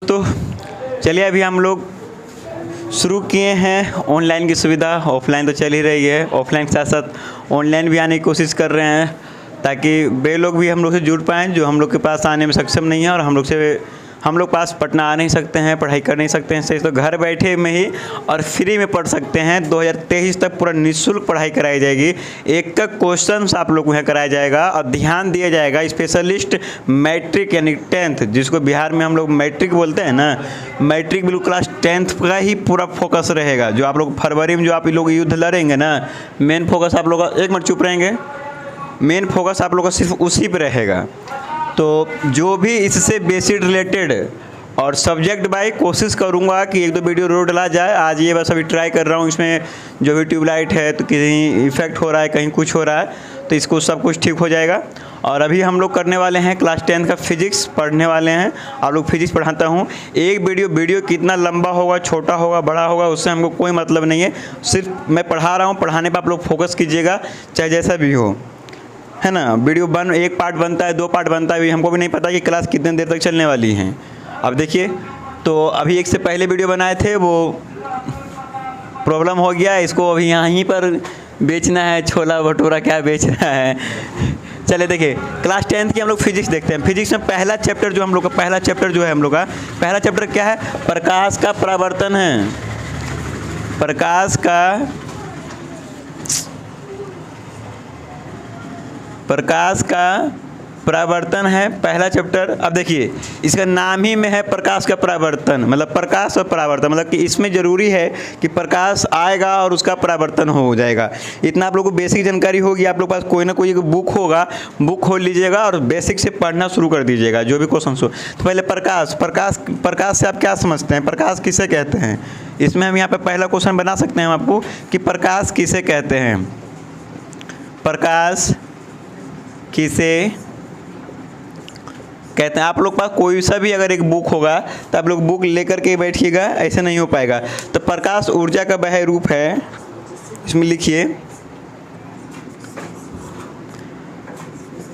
तो चलिए अभी हम लोग शुरू किए हैं ऑनलाइन की सुविधा। ऑफलाइन तो चल ही रही है, ऑफलाइन के साथ साथ ऑनलाइन भी आने की कोशिश कर रहे हैं ताकि वे लोग भी हम लोग से जुड़ पाएँ जो हम लोग के पास आने में सक्षम नहीं है और हम लोग पास पटना आ नहीं सकते हैं, पढ़ाई कर नहीं सकते हैं सही, तो घर बैठे में ही और फ्री में पढ़ सकते हैं। 2023 तक पूरा निःशुल्क पढ़ाई कराई जाएगी। एक का क्वेश्चन आप लोग को यहाँ कराया जाएगा और ध्यान दिया जाएगा स्पेशलिस्ट मैट्रिक यानी 10th, जिसको बिहार में हम लोग मैट्रिक बोलते हैं ना, मैट्रिक बिल्कुल क्लास 10th का ही पूरा फोकस रहेगा। जो आप लोग फरवरी में जो आप लोग युद्ध लड़ेंगे ना, मेन फोकस आप लोग का, एक मिनट चुप रहेंगे, मेन फोकस आप लोग का सिर्फ उसी पर रहेगा। तो जो भी इससे बेसिक रिलेटेड और सब्जेक्ट बाई कोशिश करूँगा कि 1-2 वीडियो रोड डाला जाए। आज ये बस अभी ट्राई कर रहा हूँ, इसमें जो भी ट्यूबलाइट है तो कहीं इफेक्ट हो रहा है, कहीं कुछ हो रहा है, तो इसको सब कुछ ठीक हो जाएगा। और अभी हम लोग करने वाले हैं क्लास 10 का फिजिक्स पढ़ने वाले हैं। आप लोग फिजिक्स पढ़ाता हूँ। एक वीडियो कितना लंबा होगा, छोटा होगा, बड़ा होगा, उससे हमको कोई मतलब नहीं है। सिर्फ मैं पढ़ा रहा हूँ, पढ़ाने पर आप लोग फोकस कीजिएगा, चाहे जैसा भी हो, है ना। वीडियो एक पार्ट बनता है, 2 पार्ट बनता है, हमको भी नहीं पता कि क्लास कितने देर तक चलने वाली हैं। अब देखिए, तो अभी एक से पहले वीडियो बनाए थे, वो प्रॉब्लम हो गया, इसको अभी यहीं पर बेचना है, छोला भटूरा क्या बेचना है। चले देखिए, क्लास 10th की हम लोग फिजिक्स देखते हैं। फिजिक्स में पहला चैप्टर जो हम लोग का पहला चैप्टर क्या है? प्रकाश का परावर्तन है। प्रकाश का परावर्तन है पहला चैप्टर। अब देखिए, इसका नाम ही में है प्रकाश का परावर्तन, मतलब प्रकाश और परावर्तन, मतलब कि इसमें ज़रूरी है कि प्रकाश आएगा और उसका परावर्तन हो जाएगा। इतना आप लोगों को बेसिक जानकारी होगी। आप लोग पास कोई ना कोई एक बुक होगा, बुक खोल लीजिएगा और बेसिक से पढ़ना शुरू कर दीजिएगा, जो भी क्वेश्चन हो। तो पहले प्रकाश से आप क्या समझते हैं, प्रकाश किसे कहते हैं? इसमें हम यहाँ पर पहला क्वेश्चन बना सकते हैं आपको कि प्रकाश किसे कहते हैं। प्रकाश किसे कहते हैं? आप लोग पास कोई सा भी अगर एक बुक होगा तो आप लोग बुक लेकर के बैठिएगा, ऐसे नहीं हो पाएगा। तो प्रकाश ऊर्जा का बाह्य रूप है, इसमें लिखिए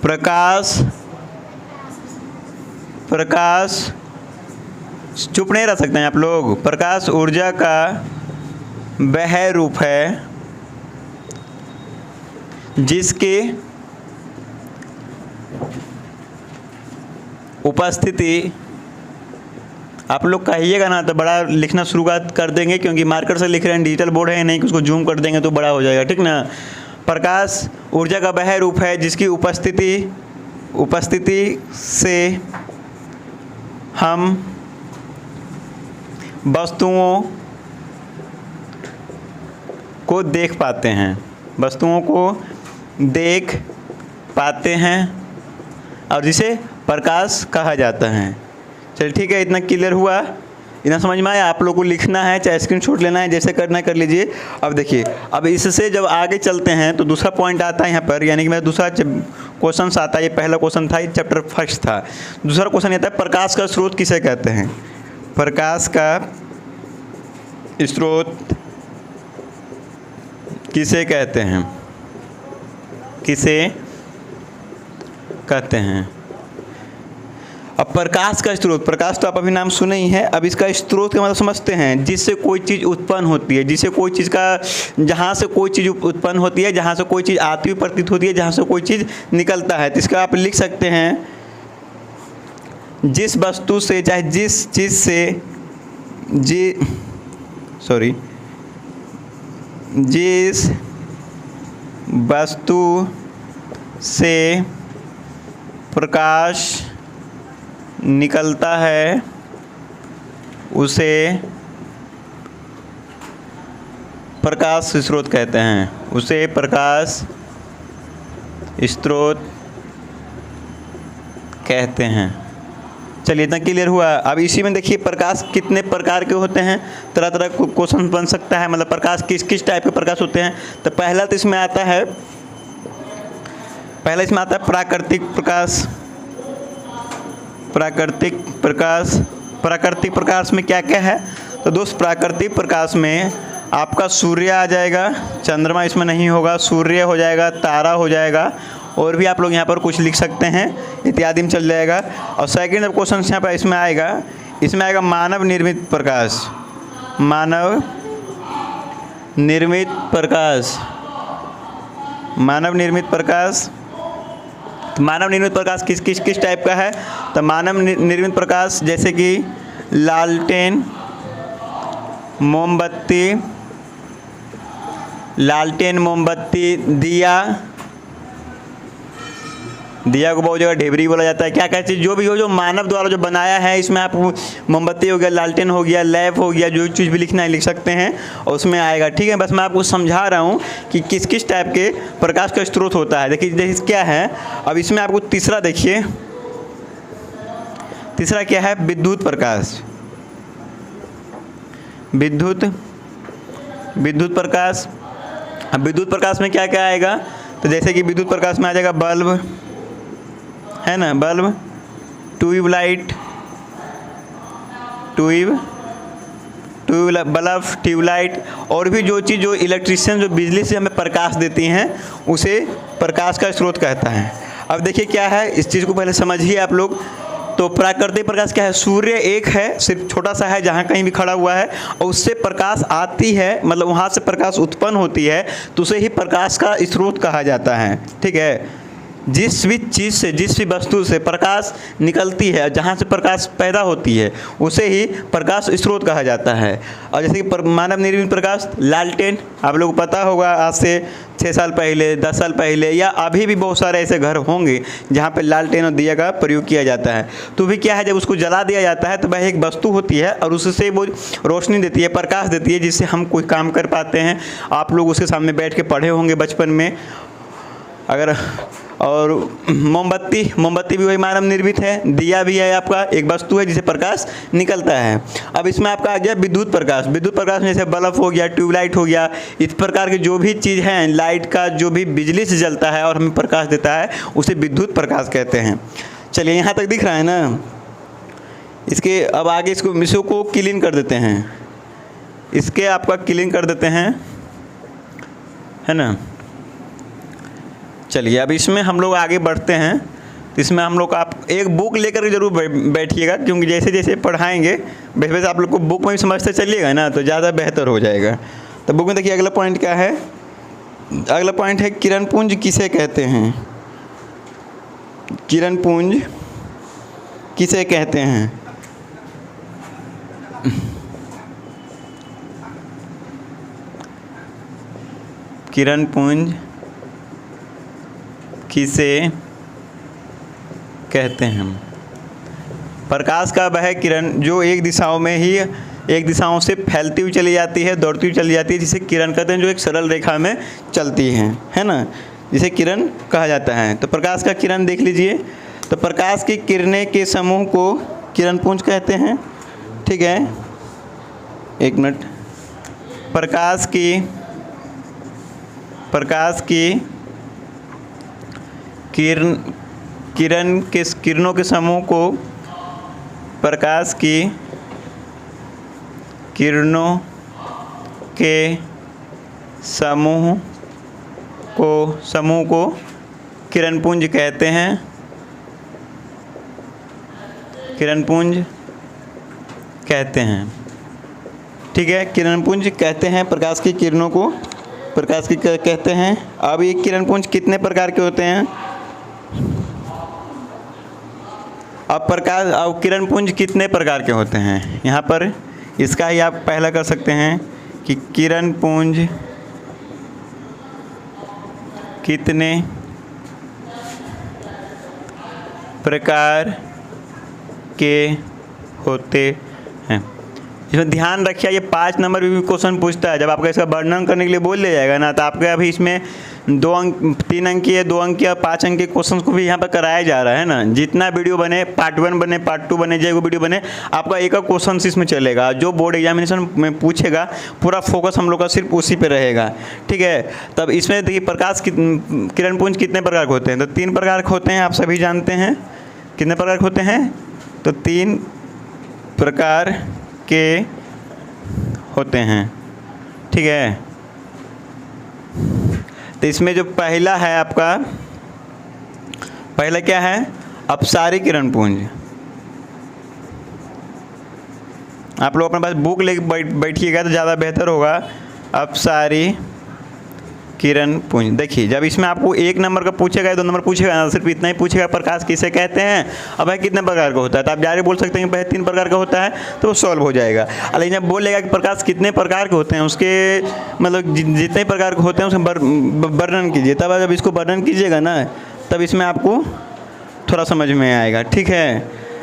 प्रकाश चुप नहीं रह सकते हैं आप लोग। प्रकाश ऊर्जा का बाह्य रूप है जिसके उपस्थिति, आप लोग कहिएगा ना तो बड़ा लिखना शुरू कर देंगे, क्योंकि मार्कर से लिख रहे हैं, डिजिटल बोर्ड है नहीं कि उसको जूम कर देंगे तो बड़ा हो जाएगा, ठीक ना। प्रकाश ऊर्जा का बाह्य रूप है जिसकी उपस्थिति से हम वस्तुओं को देख पाते हैं और जिसे प्रकाश कहा जाता है। चलिए ठीक है, इतना क्लियर हुआ, इतना समझ में आया। आप लोग को लिखना है, चाहे स्क्रीनशॉट लेना है, जैसे करना है कर लीजिए। अब देखिए, अब इससे जब आगे चलते हैं तो दूसरा पॉइंट आता है यहाँ पर, यानी कि मेरा दूसरा क्वेश्चन आता है। ये पहला क्वेश्चन था, ये चैप्टर फर्स्ट था। दूसरा क्वेश्चन आता है, प्रकाश का स्रोत किसे कहते हैं? प्रकाश का स्रोत किसे कहते हैं? अब प्रकाश का स्रोत, प्रकाश तो आप अभी नाम सुने ही है। अब इसका स्रोत का मतलब समझते हैं, जिससे कोई चीज़ उत्पन्न होती है, जिससे कोई चीज़ का, जहाँ से कोई चीज़ उत्पन्न होती है, जहाँ से कोई चीज़ आती हुई प्रतीत होती है, जहाँ से कोई चीज़ निकलता है। तो इसका आप लिख सकते हैं, जिस वस्तु से, चाहे जिस चीज़ से, जिस वस्तु से प्रकाश निकलता है उसे प्रकाश स्रोत कहते हैं। उसे प्रकाश स्रोत कहते हैं। चलिए, इतना क्लियर हुआ। अब इसी में देखिए, प्रकाश कितने प्रकार के होते हैं, तरह तरह का क्वेश्चन बन सकता है, मतलब प्रकाश किस किस टाइप के प्रकाश होते हैं। तो पहला तो इसमें आता है प्राकृतिक प्रकाश में क्या क्या है? तो दोस्त, प्राकृतिक प्रकाश में आपका सूर्य आ जाएगा, चंद्रमा इसमें नहीं होगा, सूर्य हो जाएगा, तारा हो जाएगा, और भी आप लोग यहाँ पर कुछ लिख सकते हैं, इत्यादि में चल जाएगा। और सेकंड क्वेश्चन यहाँ पर इसमें आएगा इसमें आएगा मानव निर्मित प्रकाश, मानव निर्मित प्रकाश, मानव निर्मित प्रकाश। तो मानव निर्मित प्रकाश किस किस किस टाइप का है? तो मानव निर्मित प्रकाश जैसे कि लालटेन, मोमबत्ती, लालटेन, मोमबत्ती, दिया, दिया को बहुत जगह ढेबरी बोला जाता है, क्या क्या चीज़ जो भी हो, जो मानव द्वारा जो बनाया है, इसमें आप मोमबत्ती हो गया, लालटेन हो गया, लैंप हो गया, जो चीज़ भी लिखना है लिख सकते हैं और उसमें आएगा। ठीक है, बस मैं आपको समझा रहा हूँ कि किस किस टाइप के प्रकाश का स्रोत होता है। देखिए जैसे क्या है, अब इसमें आपको तीसरा देखिए, तीसरा क्या है? विद्युत प्रकाश, विद्युत प्रकाश। अब विद्युत प्रकाश में क्या क्या आएगा? तो जैसे कि विद्युत प्रकाश में आ जाएगा बल्ब, है ना, बल्ब, ट्यूबलाइट, बल्ब, ट्यूबलाइट, और भी जो चीज़ जो इलेक्ट्रिशियन जो बिजली से हमें प्रकाश देती हैं उसे प्रकाश का स्रोत कहता है। अब देखिए क्या है, इस चीज़ को पहले समझिए आप लोग। तो प्राकृतिक प्रकाश क्या है? सूर्य एक है, सिर्फ छोटा सा है, जहाँ कहीं भी खड़ा हुआ है और उससे प्रकाश आती है, मतलब वहाँ से प्रकाश उत्पन्न होती है, तो उसे ही प्रकाश का स्रोत कहा जाता है। ठीक है, जिस भी चीज़ से, जिस भी वस्तु से प्रकाश निकलती है, जहाँ से प्रकाश पैदा होती है, उसे ही प्रकाश स्रोत कहा जाता है। और जैसे कि मानव निर्मित प्रकाश, लालटेन, आप लोगों को पता होगा, आज से 6 साल पहले, 10 साल पहले या अभी भी बहुत सारे ऐसे घर होंगे जहाँ पे लालटेन और दिया का प्रयोग किया जाता है। तो भी क्या है, जब उसको जला दिया जाता है तो वह एक वस्तु होती है और उससे वो रोशनी देती है, प्रकाश देती है, जिससे हम कोई काम कर पाते हैं। आप लोग उसके सामने बैठ के पढ़े होंगे बचपन में अगर। और मोमबत्ती भी वही मानव निर्मित है। दिया भी है आपका एक वस्तु है जिसे प्रकाश निकलता है। अब इसमें आपका आ गया विद्युत प्रकाश। विद्युत प्रकाश में जैसे बल्ब हो गया, ट्यूबलाइट हो गया, इस प्रकार की जो भी चीज़ है, लाइट का जो भी बिजली से जलता है और हमें प्रकाश देता है, उसे विद्युत प्रकाश कहते हैं। चलिए यहाँ तक दिख रहा है ना। इसके अब आगे इसको को क्लीन कर देते हैं, इसके आपका क्लीन कर देते हैं, है ना। चलिए अब इसमें हम लोग आगे बढ़ते हैं। तो इसमें हम लोग आप एक बुक लेकर के जरूर बैठिएगा, क्योंकि जैसे जैसे पढ़ाएंगे वैसे वैसे आप लोग को बुक में भी समझते चलिएगा ना, तो ज़्यादा बेहतर हो जाएगा। तो बुक में देखिए अगला पॉइंट क्या है। अगला पॉइंट है किरणपुंज किसे कहते हैं? किरणपुंज किसे कहते हैं? किरणपुंज किसे कहते हैं? प्रकाश का वह किरण जो एक दिशाओं से फैलती हुई चली जाती है, दौड़ती हुई चली जाती है, जिसे किरण कहते हैं, जो एक सरल रेखा में चलती हैं, है ना, जिसे किरण कहा जाता है। तो प्रकाश का किरण देख लीजिए। तो प्रकाश की किरणें के समूह को किरणपुंज कहते हैं। ठीक है, एक मिनट। प्रकाश की किरणों के समूह को प्रकाश की किरणों के समूह को किरणपुंज कहते हैं। किरणपुंज कहते हैं। ठीक है, किरणपुंज कहते हैं प्रकाश की किरणों को, प्रकाश की कहते हैं। अब ये किरणपुंज कितने प्रकार के होते हैं? अब किरणपुंज कितने प्रकार के होते हैं? यहाँ पर इसका ही आप पहला कर सकते हैं कि किरणपुंज कितने प्रकार के होते हैं। इसमें ध्यान रखिए, ये 5 नंबर भी क्वेश्चन पूछता है। जब आपका इसका वर्णन करने के लिए बोल दिया जाएगा ना, तो आपके अभी इसमें 2 अंक, 3 अंक के, 2 अंक या 5 अंक के क्वेश्चन को भी यहाँ पर कराया जा रहा है ना। जितना वीडियो बने, पार्ट 1 बने, पार्ट 2 बने, जो वीडियो बने, आपका एक क्वेश्चन इसमें चलेगा। जो बोर्ड एग्जामिनेशन में पूछेगा, पूरा फोकस हम लोग का सिर्फ उसी पे रहेगा। ठीक है, तब इसमें देखिए प्रकाश किरणपुंज कितने प्रकार के होते हैं? तो 3 प्रकार के होते हैं, आप सभी जानते हैं। कितने प्रकार के होते हैं? तो 3 प्रकार के होते हैं। ठीक है, तो इसमें जो पहला है आपका, पहला क्या है? अपसारी किरणपुंज। आप लोग अपने पास बुक लेके बैठिएगा तो ज़्यादा बेहतर होगा। अपसारी किरण पुंज। देखिए जब इसमें आपको 1 नंबर का पूछेगा 2 नंबर पूछेगा ना, सिर्फ इतना ही पूछेगा प्रकाश किसे कहते हैं, अब भाई कितने प्रकार का होता है, तो आप जाके बोल सकते हैं कि भाई 3 प्रकार का होता है, तो वो सॉल्व हो जाएगा। लेकिन जब बोलेगा कि प्रकाश कितने प्रकार के होते हैं, उसके मतलब जितने प्रकार के होते हैं उसका वर्णन कीजिए, तब जब इसको वर्णन कीजिएगा ना, तब इसमें आपको थोड़ा समझ में आएगा। ठीक है,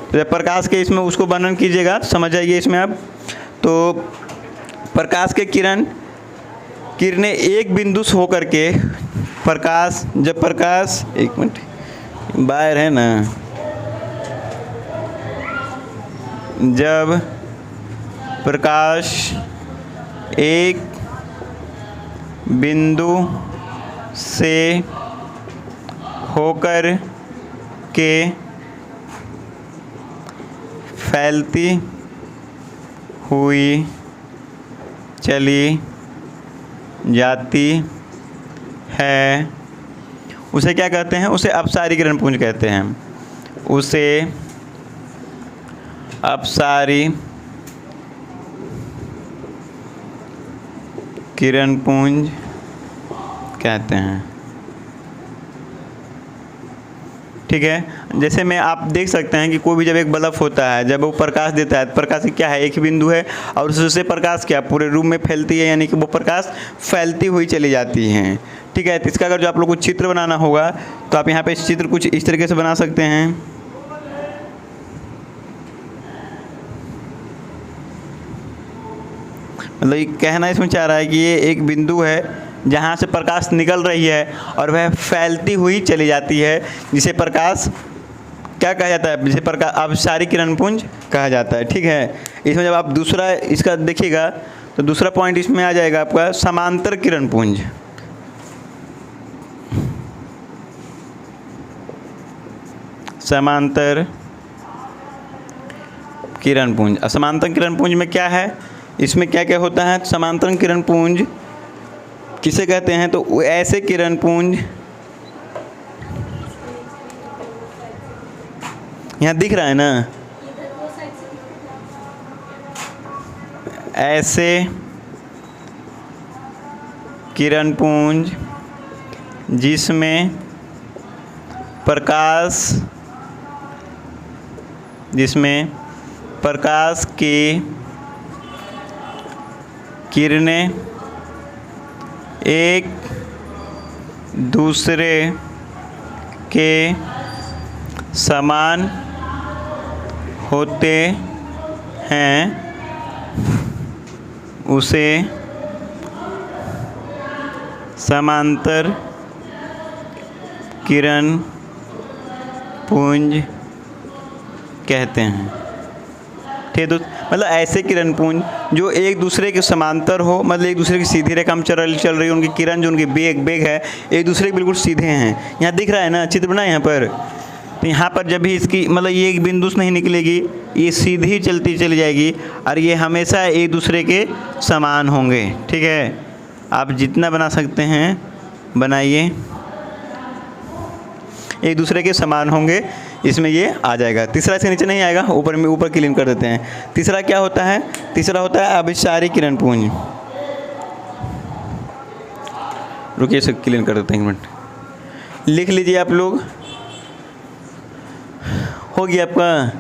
तो जब प्रकाश के इसमें उसको वर्णन कीजिएगा समझ जाइए इसमें आप। तो प्रकाश के किरणें एक बिंदु से होकर के प्रकाश, जब प्रकाश, एक मिनट बाहर है ना, जब प्रकाश एक बिंदु से होकर के फैलती हुई चली जाती है, उसे क्या कहते हैं, उसे अपसारी किरण पुंज कहते हैं। उसे अपसारी किरण पुंज कहते हैं। ठीक है, जैसे में आप देख सकते हैं कि कोई भी जब एक बल्ब होता है, जब वो प्रकाश देता है, प्रकाश क्या है, एक ही बिंदु है और उससे प्रकाश क्या पूरे रूम में फैलती है, यानी कि वो प्रकाश फैलती हुई चली जाती हैं। ठीक है, तो इसका अगर जो आप लोग को चित्र बनाना होगा तो आप यहाँ पे चित्र कुछ इस तरीके से बना सकते हैं। मतलब ये कहना इसमें चाह रहा है कि ये एक बिंदु है जहाँ से प्रकाश निकल रही है और वह फैलती हुई चली जाती है, जिसे प्रकाश क्या कहा जाता है, जिसे प्रकाश अपसारी किरण पुंज कहा जाता है। ठीक है, इसमें जब आप दूसरा इसका देखिएगा तो दूसरा पॉइंट इसमें आ जाएगा आपका समांतर किरण पुंज। समांतर किरण पुंज। समांतर किरण पुंज में क्या है, इसमें क्या क्या होता है, समांतर किरण पुंज किसे कहते हैं, तो ऐसे किरण पुंज, यहाँ दिख रहा है ना, ऐसे किरण पुंज जिसमें प्रकाश की किरणें एक दूसरे के समान होते हैं, उसे समांतर किरण पुंज कहते हैं। ठीक है, मतलब ऐसे किरण पुंज जो एक दूसरे के समांतर हो, मतलब एक दूसरे की सीधी रेखा में चल रही है, उनकी किरण जो उनकी बेग है एक दूसरे के बिल्कुल सीधे हैं। यहाँ दिख रहा है ना, चित्र बना यहाँ पर, तो यहाँ पर जब भी इसकी मतलब ये एक बिंदु से नहीं निकलेगी, ये सीधी चलती चली जाएगी और ये हमेशा एक दूसरे के समान होंगे। ठीक है, आप जितना बना सकते हैं बनाइए, एक दूसरे के समान होंगे, इसमें ये आ जाएगा। तीसरा इसके नीचे नहीं आएगा, ऊपर में ऊपर क्लीन कर देते हैं। तीसरा क्या होता है, तीसरा होता है अभिसारी किरण पुंज। रुकिए इसे क्लीन कर देते हैं, 1 मिनट लिख लीजिए आप लोग, हो गया आपका।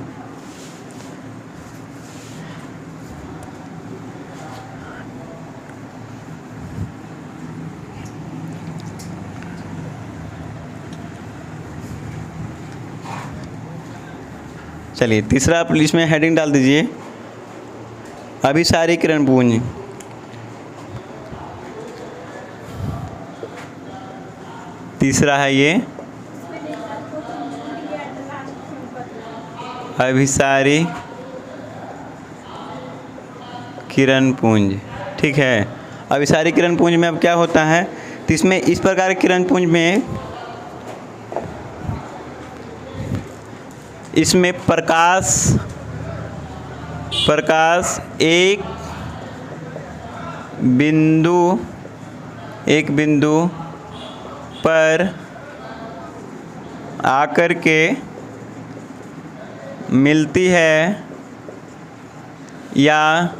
चलिए तीसरा आप इसमें हेडिंग डाल दीजिए, अभिसारी किरण पुंज। तीसरा है ये अभिसारी किरण पुंज। ठीक है, अभिसारी किरण पुंज में अब क्या होता है, तो इसमें इस प्रकार के किरण पुंज में इसमें प्रकाश एक बिंदु पर आकर के मिलती है या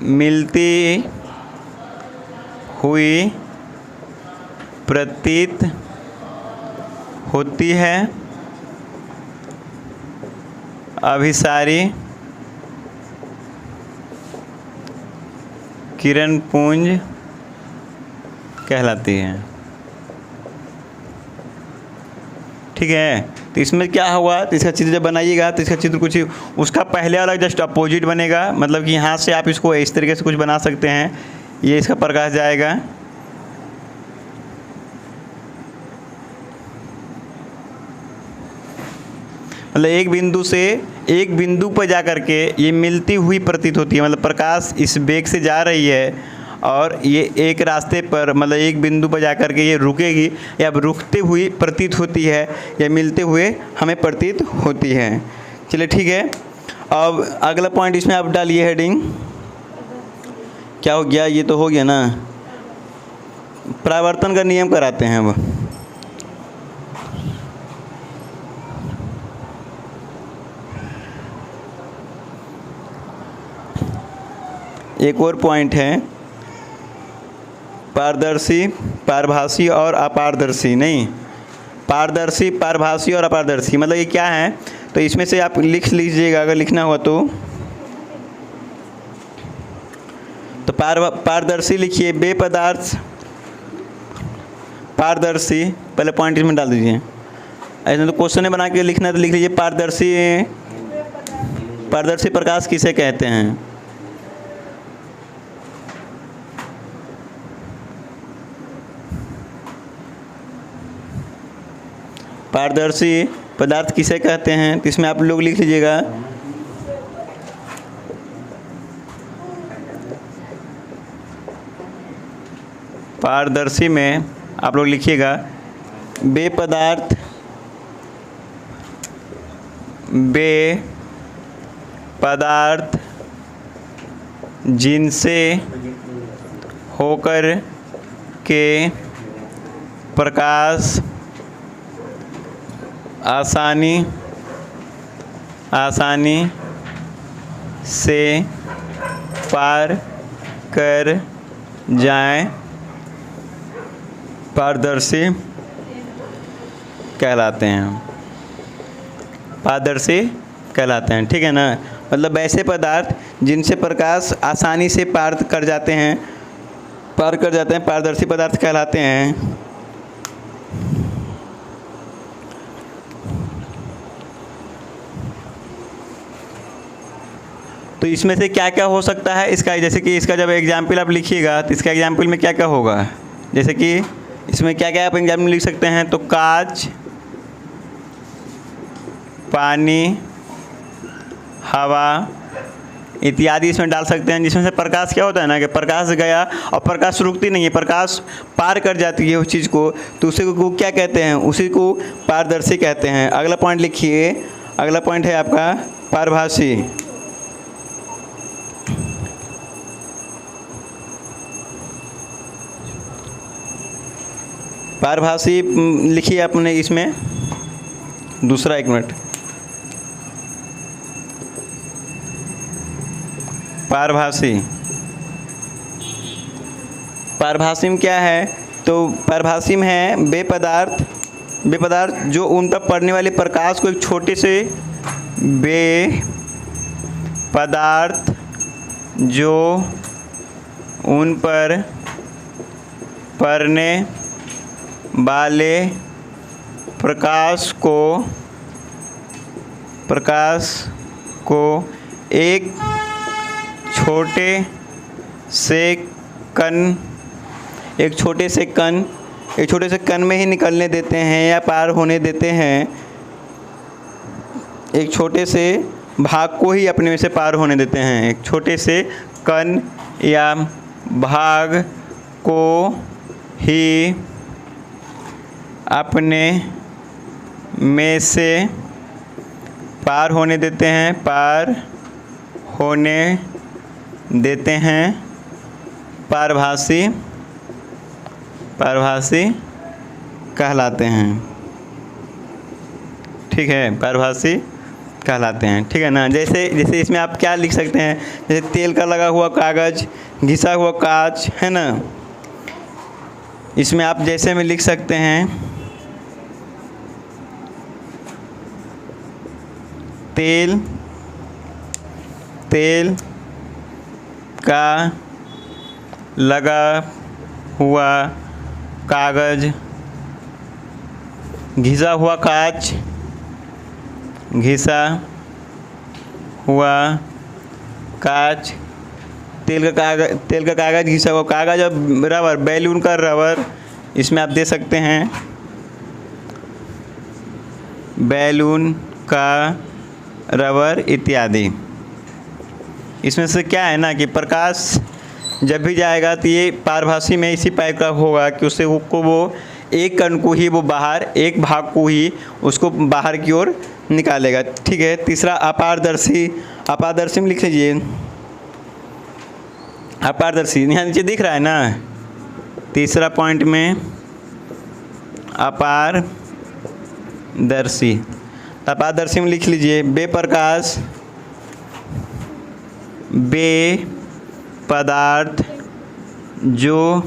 मिलती हुई प्रतीत होती है। अभिसारी किरण पुंज कहलाती है। ठीक है, तो इसमें क्या हुआ, तो इसका चित्र जब बनाइएगा तो इसका चित्र कुछ उसका पहले वाला जस्ट अपोजिट बनेगा, मतलब कि यहाँ से आप इसको इस तरीके से कुछ बना सकते हैं। ये इसका प्रकाश जाएगा, मतलब एक बिंदु से एक बिंदु पर जा कर के ये मिलती हुई प्रतीत होती है, मतलब प्रकाश इस वेग से जा रही है और ये एक रास्ते पर, मतलब एक बिंदु पर जा कर के ये रुकेगी, या रुकते हुई प्रतीत होती है या मिलते हुए हमें प्रतीत होती है। चलिए ठीक है, अब अगला पॉइंट इसमें आप डालिए हेडिंग। क्या हो गया, ये तो हो गया ना, परावर्तन का नियम कराते हैं। अब एक और पॉइंट है, पारदर्शी, पारभासी और अपारदर्शी, नहीं पारदर्शी, पारभासी और अपारदर्शी, मतलब ये क्या है, तो इसमें से आप लिख लीजिएगा अगर लिखना हुआ तो पारदर्शी लिखिए, बे पदार्थ पारदर्शी, पहले पॉइंट इसमें डाल दीजिए। ऐसे तो क्वेश्चन बना के लिखना है तो लिख लीजिए पारदर्शी, पारदर्शी प्रकाश किसे कहते हैं। पारदर्शी पदार्थ किसे कहते हैं, तो इसमें आप लोग लिख लीजिएगा पारदर्शी में आप लोग लिखिएगा बे पदार्थ, बे पदार्थ जिनसे होकर के प्रकाश आसानी से पार कर जाएं, पारदर्शी कहलाते हैं, पारदर्शी कहलाते हैं। ठीक है ना, मतलब ऐसे पदार्थ जिनसे प्रकाश आसानी से पार कर जाते हैं पारदर्शी पदार्थ कहलाते हैं। तो इसमें से क्या क्या हो सकता है इसका, जैसे कि इसका जब एग्जाम्पल आप लिखिएगा तो इसका एग्जाम्पल में क्या क्या होगा, जैसे कि इसमें क्या क्या आप एग्जाम्पल लिख सकते हैं, तो कांच, पानी, हवा इत्यादि इसमें डाल सकते हैं, जिसमें से प्रकाश क्या होता है ना कि प्रकाश गया और प्रकाश रुकती नहीं है, प्रकाश पार कर जाती है उस चीज़ को, तो उसी को क्या कहते हैं, उसी को पारदर्शी कहते हैं। अगला पॉइंट लिखिए, अगला पॉइंट है आपका पारभासी। पारभासी लिखिए आपने इसमें दूसरा, एक मिनट, पारभासी, पारभासी में क्या है, तो पारभासी में है बे पदार्थ जो उन पर पड़ने वाले प्रकाश को एक छोटे से, बे पदार्थ जो उन पर पड़ने वाले प्रकाश को एक छोटे से कण में ही निकलने देते हैं या पार होने देते हैं, एक छोटे से भाग को ही अपने में से पार होने देते हैं, एक छोटे से कण या भाग को ही अपने में से पार होने देते हैं, पारभासी कहलाते हैं। ठीक है, पारभासी कहलाते हैं। ठीक है ना। जैसे जैसे इसमें आप क्या लिख सकते हैं, जैसे तेल का लगा हुआ कागज़, घिसा हुआ कांच, है ना। इसमें आप जैसे में लिख सकते हैं तेल तेल का लगा हुआ कागज़, घिसा हुआ कांच, घिसा हुआ कांच, तेल का कागज़, घिसा हुआ कागज़ और रबर, बैलून का रबर, इसमें आप दे सकते हैं बैलून का रबर इत्यादि। इसमें से क्या है ना कि प्रकाश जब भी जाएगा तो ये पारभासी में इसी टाइप का होगा कि उससे वो एक कण को ही वो बाहर, एक भाग को ही उसको बाहर की ओर निकालेगा। ठीक है। तीसरा अपारदर्शी, अपारदर्शी में लिख लीजिए अपारदर्शी, यहाँ नीचे दिख रहा है ना। तीसरा पॉइंट में अपारदर्शी, अपारदर्शी में लिख लीजिए बेप्रकाश, बे पदार्थ जो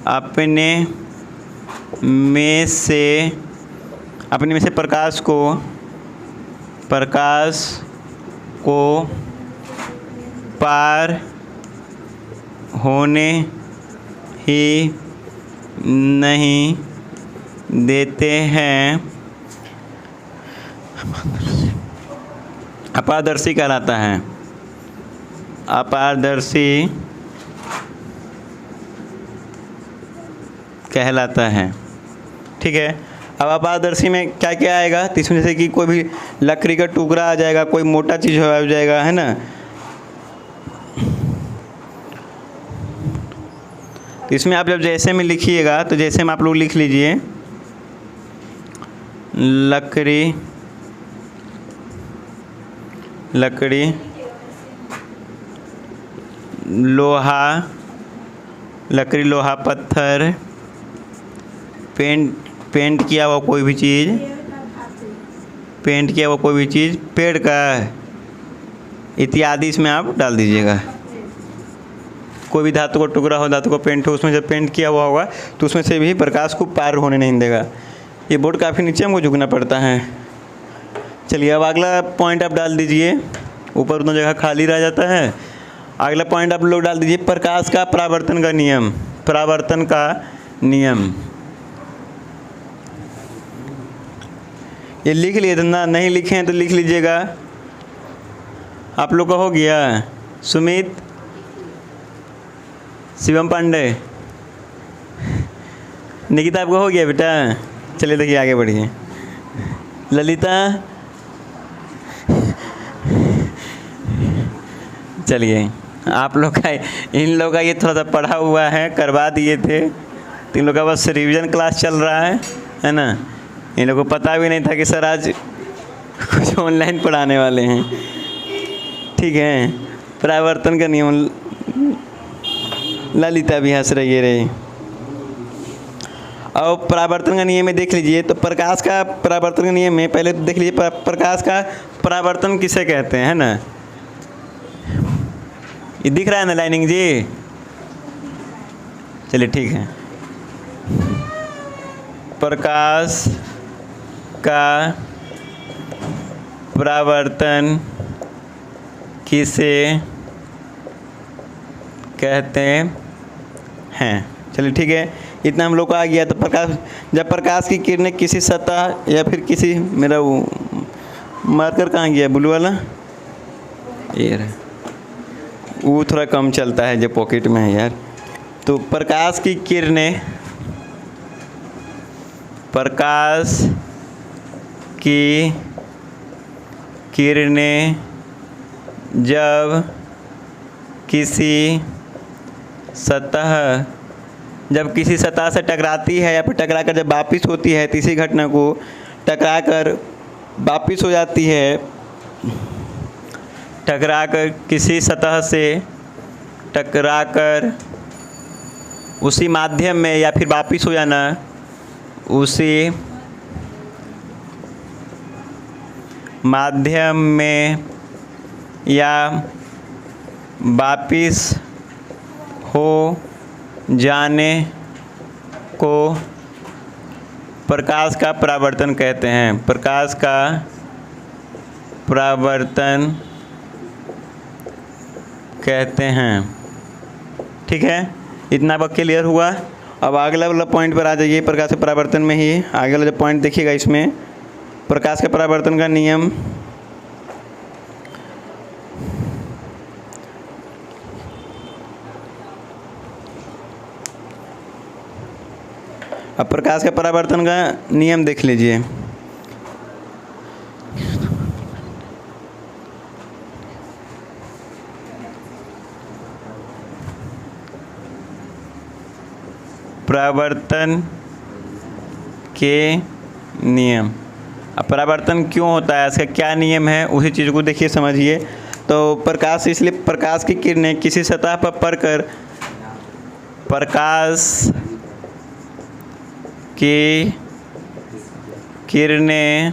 अपने में से प्रकाश को पार होने ही नहीं देते हैं, अपारदर्शी कहलाता है। अपारदर्शी कहलाता है। ठीक है। अब अपारदर्शी में क्या क्या आएगा, तो इसमें जैसे कि कोई भी लकड़ी का टुकड़ा आ जाएगा, कोई मोटा चीज़ आ जाएगा, है ना। तो इसमें आप जब जैसे में लिखिएगा तो जैसे में आप लोग लिख लीजिए लकड़ी, लोहा, लकड़ी, लोहा, पत्थर, पेंट किया हुआ कोई भी चीज़, पेड़ का इत्यादि इसमें आप डाल दीजिएगा। कोई भी धातु का टुकड़ा हो, धातु का पेंट हो, उसमें जब पेंट किया हुआ होगा तो उसमें से भी प्रकाश को पार होने नहीं देगा। ये बोर्ड काफ़ी नीचे हमको झुकना पड़ता है। चलिए अब अगला पॉइंट आप डाल दीजिए, ऊपर उतना जगह खाली रह जाता है। अगला पॉइंट आप लोग डाल दीजिए प्रकाश का परावर्तन का नियम, परावर्तन का नियम। ये लिख लिए ना, नहीं लिखे हैं तो लिख लीजिएगा। आप लोग का हो गया। सुमित, शिवम पांडे, निकिता आपका हो गया बेटा। चलिए देखिए आगे बढ़िए। ललिता, चलिए आप लोग का, इन लोगों का ये थोड़ा सा पढ़ा हुआ है, करवा दिए थे, तो इन लोग का बस रिवीजन क्लास चल रहा है ना। इन लोगों को पता भी नहीं था कि सर आज कुछ ऑनलाइन पढ़ाने वाले हैं। ठीक है। परावर्तन का नियम, ललिता भी हंस रही है रे। और परावर्तन का नियम में देख लीजिए तो प्रकाश का परावर्तन का नियम में पहले तो देख लीजिए प्रकाश का परावर्तन किसे कहते हैं, है ना। ये दिख रहा है ना लाइनिंग जी। चलिए ठीक है। प्रकाश का परावर्तन किसे कहते हैं। चलिए ठीक है। इतना हम लोग को आ गया। तो प्रकाश, जब प्रकाश की किरणें किसी सतह या फिर किसी, मेरा वो मार्कर कहाँ गया ब्लू वाला, ये रहा, वो थोड़ा कम चलता है जो पॉकेट में है यार। तो प्रकाश की किरणें, प्रकाश की किरणें जब किसी सतह से टकराती है या फिर टकराकर जब वापिस होती है, तीसरी घटना को टकराकर वापिस हो जाती है, टकराकर किसी सतह से टकराकर उसी माध्यम में या फिर वापिस हो जाना उसी माध्यम में या वापिस हो जाने को प्रकाश का परावर्तन कहते हैं। प्रकाश का परावर्तन कहते हैं। ठीक है, इतना आपका क्लियर हुआ। अब अगला वाला पॉइंट पर आ जाइए। प्रकाश के परावर्तन में ही आगे वाला जो पॉइंट देखिएगा, इसमें प्रकाश के परावर्तन का नियम। अब प्रकाश के परावर्तन का नियम देख लीजिए। परावर्तन के नियम। अब परावर्तन क्यों होता है, इसका क्या नियम है, उसी चीज़ को देखिए, समझिए। तो प्रकाश, इसलिए प्रकाश की किरणें किसी सतह पर पड़कर प्रकाश की किरणें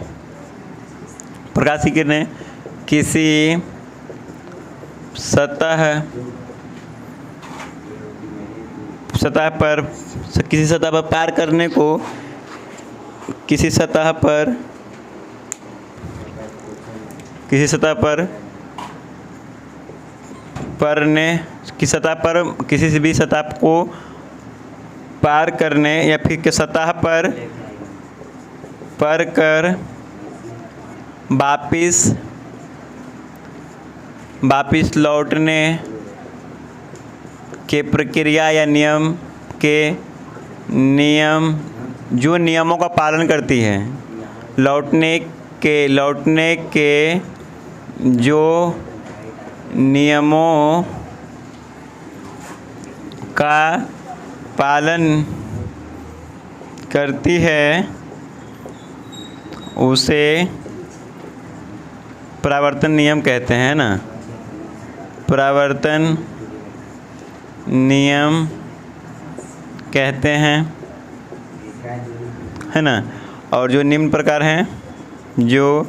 किसी सतह पर पार करने को किसी सतह पर किसी भी सतह को पार करने या फिर सतह पर कर वापिस लौटने के प्रक्रिया या जो नियमों का पालन करती है। लौटने के जो नियमों का पालन करती है, उसे परावर्तन नियम कहते हैं ना। परावर्तन नियम कहते हैं, है ना। और जो निम्न प्रकार हैं, जो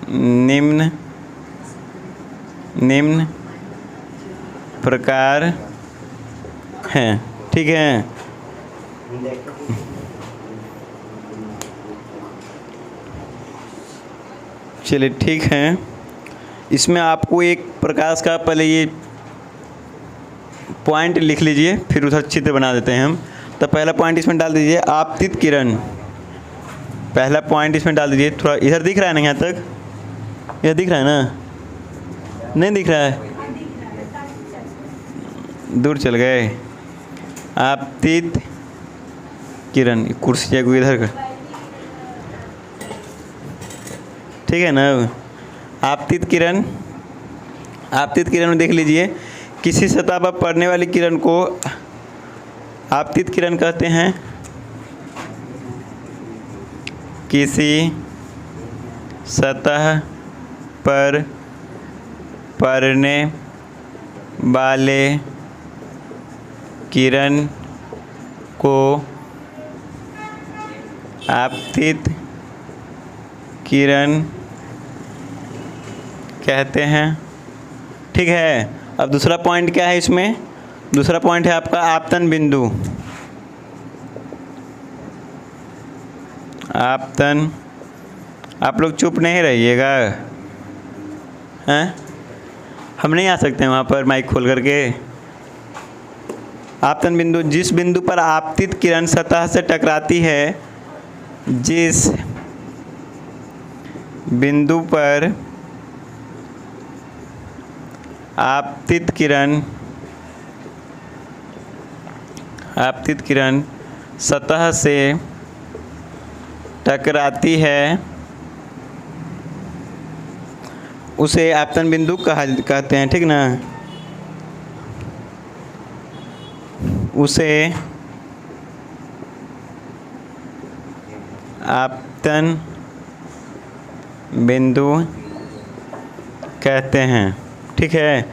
निम्न प्रकार हैं। ठीक है, चलिए ठीक है। इसमें आपको एक प्रकाश का पहले ये पॉइंट लिख लीजिए, फिर उधर चित्र बना देते हैं हम। तो पहला पॉइंट इसमें डाल दीजिए, आपतित किरण। पहला पॉइंट इसमें डाल दीजिए। थोड़ा इधर दिख रहा है ना, यहाँ तक यह दिख रहा है ना, नहीं दिख रहा है, दूर चल गए। आपतित किरण, कुर्सी को इधर कर, ठीक है ना। आपतित किरण में देख लीजिए, किसी सतह पर पड़ने वाली किरण को आपतित किरण कहते हैं। किसी सतह पर पड़ने वाले किरण को आपतित किरण कहते हैं। ठीक है, अब दूसरा पॉइंट क्या है इसमें? दूसरा पॉइंट है आपका आपतन बिंदु। आपतन, आप लोग चुप नहीं रहिएगा, हैं? हम नहीं आ सकते वहाँ पर माइक खोल करके। आपतन बिंदु, जिस बिंदु पर आपतित किरण सतह से टकराती है, जिस बिंदु पर आपतित किरण सतह से टकराती है, उसे आपतन बिंदु कहते हैं। ठीक ना, उसे आपतन बिंदु कहते हैं। ठीक है,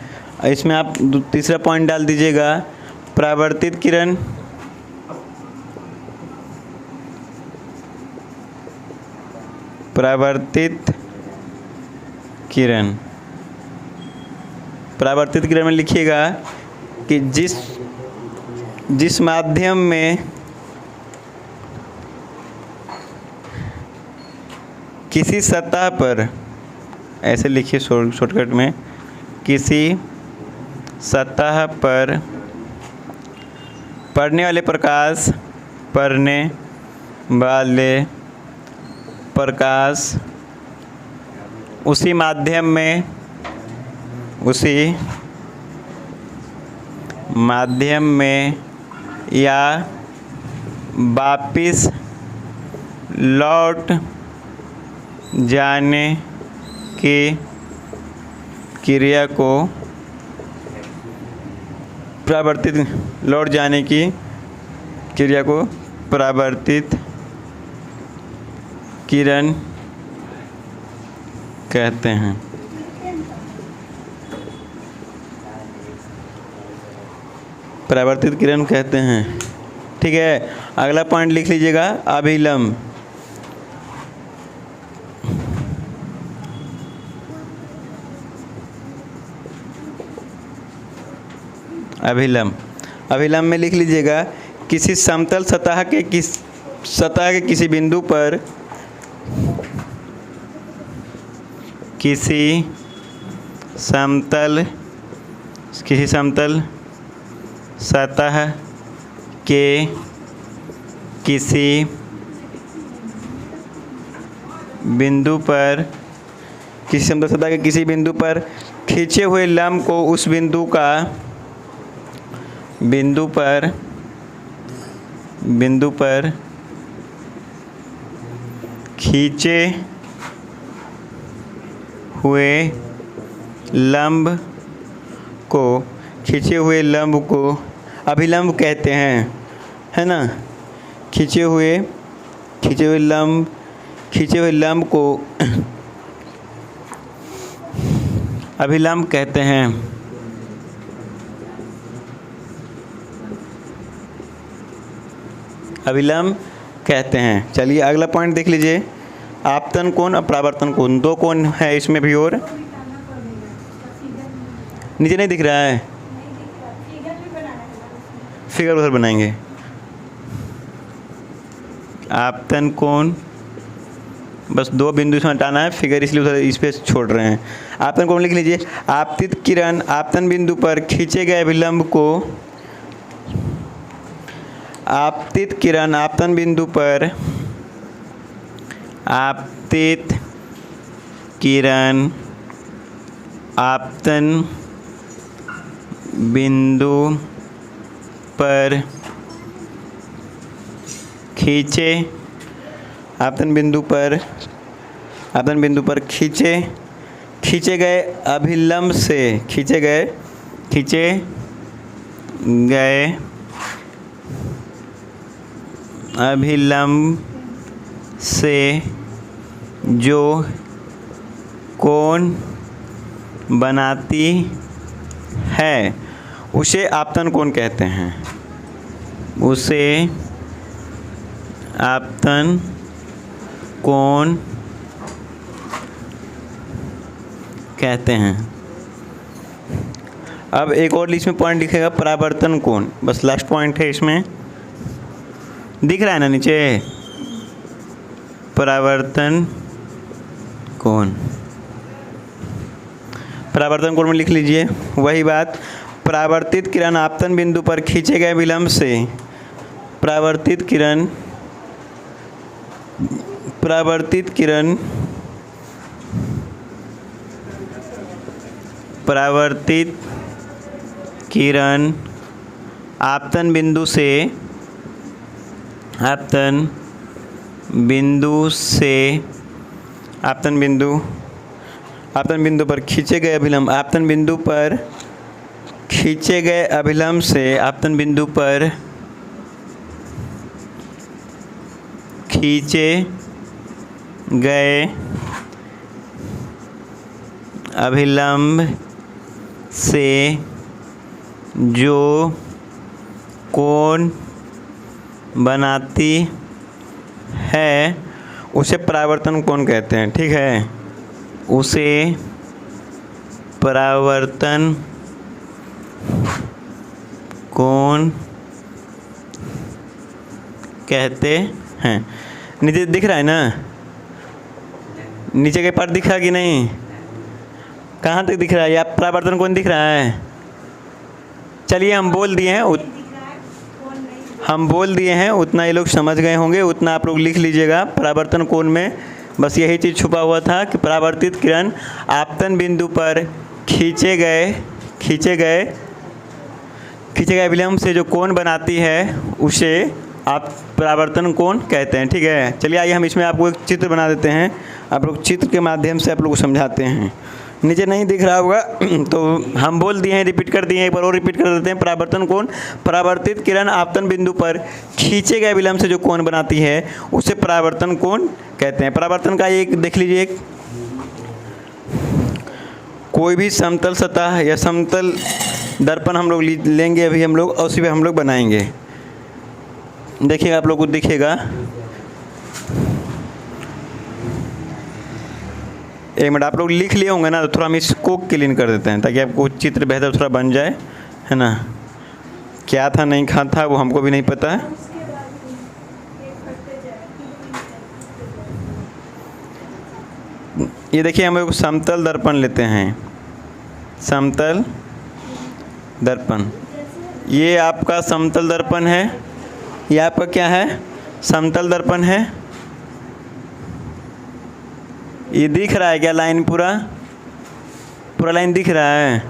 इसमें आप तीसरा पॉइंट डाल दीजिएगा, परावर्तित किरण। परावर्तित किरण। परावर्तित किरण में लिखिएगा कि जिस माध्यम में किसी सतह पर, ऐसे लिखिए शॉर्टकट में, किसी सतह पर पड़ने वाले प्रकाश उसी माध्यम में या वापिस लौट जाने की क्रिया को परावर्तित किरण कहते हैं। परावर्तित किरण कहते हैं। ठीक है, अगला पॉइंट लिख लीजिएगा, अभिलंब। अभिलंब में लिख लीजिएगा, किसी समतल सतह के किसी बिंदु पर किसी समतल सतह के किसी बिंदु पर खींचे हुए लंब को उस बिंदु पर खींचे हुए लंब को अभिलंब कहते हैं, है ना। खींचे हुए लंब को अभिलंब कहते हैं। चलिए अगला पॉइंट देख लीजिए, आपतन कोण और परावर्तन कोण, दो कोण है इसमें भी, और नीचे नहीं दिख रहा है, फिगर उधर बनाएंगे। आपतन कोण, बस दो बिंदु इसमें हटाना है, फिगर इसलिए उधर इस पे छोड़ रहे हैं। आपतन कोण लिख लीजिए, आपतित किरण आपतन बिंदु पर खींचे गए अभिलंब को आपतित किरण आपतन बिंदु पर खींचे गए अभिलंब से जो कोण बनाती है उसे आपतन कोण कहते हैं। अब एक और इसमें पॉइंट दिखेगा, परावर्तन कोण, बस लास्ट पॉइंट है इसमें, दिख रहा है ना नीचे, परावर्तन कोण में लिख लीजिए वही बात, परावर्तित किरण आपतन बिंदु पर खींचे गए विलंब से परावर्तित किरण आपतन बिंदु पर खींचे गए अभिलंब आपतन बिंदु पर खींचे गए अभिलंब से आपतन बिंदु पर खींचे गए अभिलंब से जो कोण बनाती है उसे परावर्तन कोण कहते हैं। ठीक है, उसे परावर्तन कोण कहते हैं। नीचे दिख रहा है ना, नीचे के पार्ट दिख रहा है कि नहीं, कहाँ तक दिख रहा है? या परावर्तन कोण दिख रहा है? चलिए हम बोल दिए हैं उतना ये लोग समझ गए होंगे, उतना आप लोग लिख लीजिएगा। परावर्तन कोण में बस यही चीज़ छुपा हुआ था कि परावर्तित किरण आपतन बिंदु पर खींचे गए विलंब से जो कोण बनाती है उसे आप परावर्तन कोण कहते हैं। ठीक है, चलिए आइए हम इसमें आपको एक चित्र बना देते हैं, आप लोग चित्र के माध्यम से आप लोग को समझाते हैं। नीचे नहीं दिख रहा होगा तो हम बोल दिए हैं, रिपीट कर दिए हैं, एक बार और रिपीट कर देते हैं। परावर्तन कोण, परावर्तित किरण आपतन बिंदु पर खींचे गए विलंब से जो कोण बनाती है उसे परावर्तन कोण कहते हैं। परावर्तन का एक देख लीजिए, कोई भी समतल सतह या समतल दर्पण हम लोग लेंगे अभी हम लोग, और उसी पे हम लोग बनाएंगे। देखिएगा आप लोग को दिखेगा, एक मिनट, आप लोग लिख लिए होंगे ना, तो थोड़ा हम इसको क्लीन कर देते हैं ताकि आपको चित्र बेहतर थोड़ा बन जाए, है ना। क्या था नहीं कहा था वो हमको भी नहीं पता है। ये देखिए हम लोग समतल दर्पण लेते हैं, समतल दर्पण, ये आपका समतल दर्पण है, ये आपका क्या है? समतल दर्पण है। ये दिख रहा है क्या लाइन? पूरा लाइन दिख रहा है?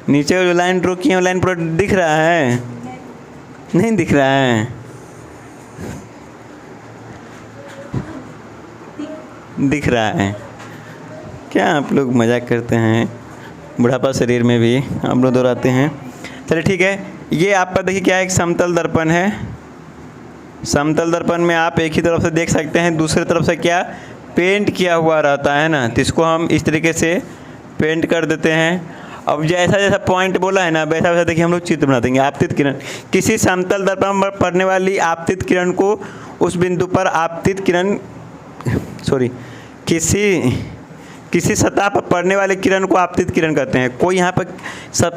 नीचे जो लाइन ड्रॉ किए वो लाइन पूरा दिख रहा है? नहीं दिख रहा है? दिख रहा है क्या? आप लोग मजाक करते हैं, बुढ़ापा शरीर में भी हम लोग दोहराते हैं। चलिए ठीक है, ये आपका देखिए क्या है, एक समतल दर्पण है। समतल दर्पण में आप एक ही तरफ से देख सकते हैं, दूसरी तरफ से क्या पेंट किया हुआ रहता है ना, तो इसको हम इस तरीके से पेंट कर देते हैं। अब जैसा जैसा पॉइंट बोला है ना, वैसा वैसा देखिए हम लोग चित्र बना देंगे। आपतित किरण, किसी समतल दर्पण पर पड़ने वाली आपतित किरण को उस बिंदु पर आपतित किरण किसी सतह पर पड़ने वाले किरण को आपतित किरण कहते हैं। कोई यहाँ पर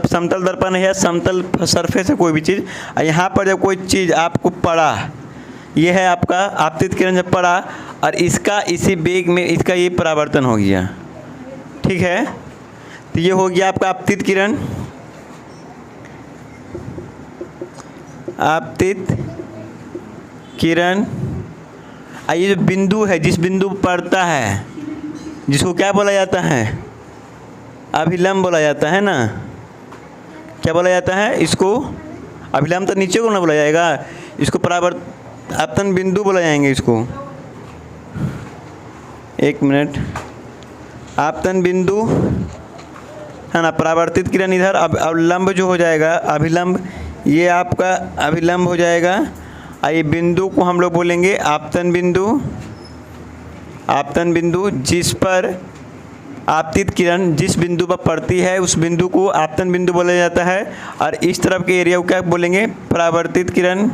समतल दर्पण है या समतल सरफेस है कोई भी चीज़, यहाँ पर जब कोई चीज़ आपको पड़ा, ये है आपका आपतित किरण जब पड़ा, और इसका इसी बेग में इसका ये परावर्तन हो गया। ठीक है, तो ये हो गया आपका आपतित किरण, आपतित किरण। ये जो बिंदु है, जिस बिंदु पर पड़ता है, जिसको क्या बोला जाता है? अभिलंब बोला जाता है ना। क्या बोला जाता है इसको? अभिलंब तो नीचे को ना बोला जाएगा, इसको आपतन बिंदु बोला जाएंगे इसको। एक मिनट, आपतन बिंदु है ना। परावर्तित किरण इधर, अभिलंब जो हो जाएगा, अभिलंब, ये आपका अभिलंब हो जाएगा। ये बिंदु को हम लोग बोलेंगे आपतन बिंदु। आपतन बिंदु, जिस पर आपतित किरण जिस बिंदु पर पड़ती है उस बिंदु को आपतन बिंदु बोला जाता है। और इस तरफ के एरिया को क्या बोलेंगे? परावर्तित किरण।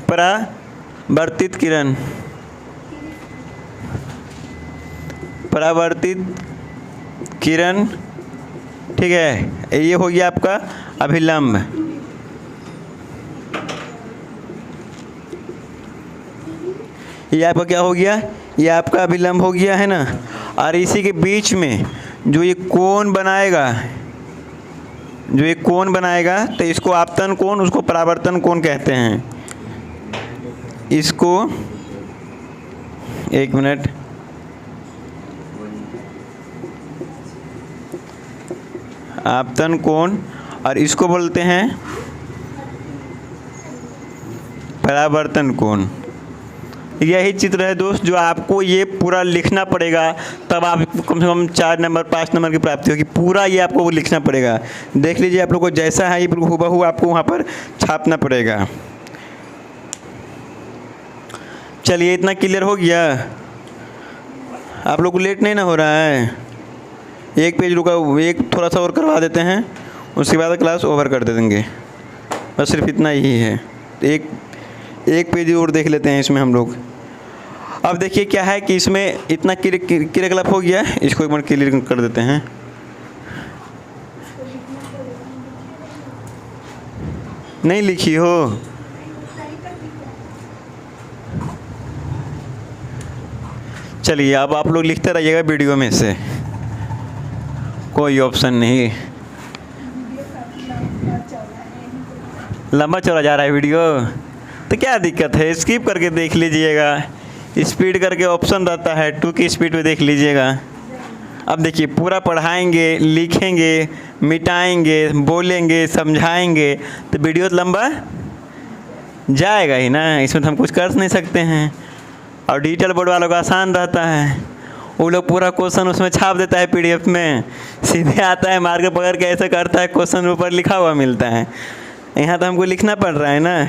परावर्तित किरण, परावर्तित किरण। ठीक है, ये हो गया आपका अभिलंब। ये आपका क्या हो गया? ये आपका अभिलंब हो गया है ना। और इसी के बीच में जो ये कोण बनाएगा, तो इसको आपतन कोण, उसको परावर्तन कोण कहते हैं। इसको एक मिनट, आपतन कोण, और इसको बोलते हैं परावर्तन कोण। यही चित्र है दोस्त, जो आपको ये पूरा लिखना पड़ेगा, तब आप कम से कम 4 नंबर 5 नंबर की प्राप्ति होगी। पूरा ये आपको वो लिखना पड़ेगा। देख लीजिए आप लोग को जैसा है ये हूबहू आपको वहाँ पर छापना पड़ेगा। चलिए, इतना क्लियर हो गया? आप लोग को लेट नहीं ना हो रहा है? एक पेज रुका, एक थोड़ा सा और करवा देते हैं, उसके बाद क्लास ओवर कर दे देंगे। बस सिर्फ इतना ही है। एक पेज और देख लेते हैं इसमें हम लोग। अब देखिए क्या है कि इसमें इतना क्रियाकलाप हो गया, इसको एक बार क्लियर कर देते हैं। नहीं लिखी हो, चलिए अब आप लोग लिखते रहिएगा वीडियो में से, कोई ऑप्शन नहीं। लंबा चौड़ा जा रहा है वीडियो, तो क्या दिक्कत है, स्किप करके देख लीजिएगा। स्पीड करके ऑप्शन रहता है, 2 की स्पीड पे देख लीजिएगा। अब देखिए पूरा पढ़ाएंगे, लिखेंगे, मिटाएंगे, बोलेंगे, समझाएंगे, तो वीडियो तो लंबा जाएगा ही ना, इसमें तो हम कुछ कर नहीं सकते हैं। और डिजिटल बोर्ड वालों का आसान रहता है, वो लोग पूरा क्वेश्चन उसमें छाप देता है PDF में, सीधे आता है मार के पकड़ के ऐसे करता है, क्वेश्चन ऊपर लिखा हुआ मिलता है। यहाँ तो हमको लिखना पड़ रहा है ना।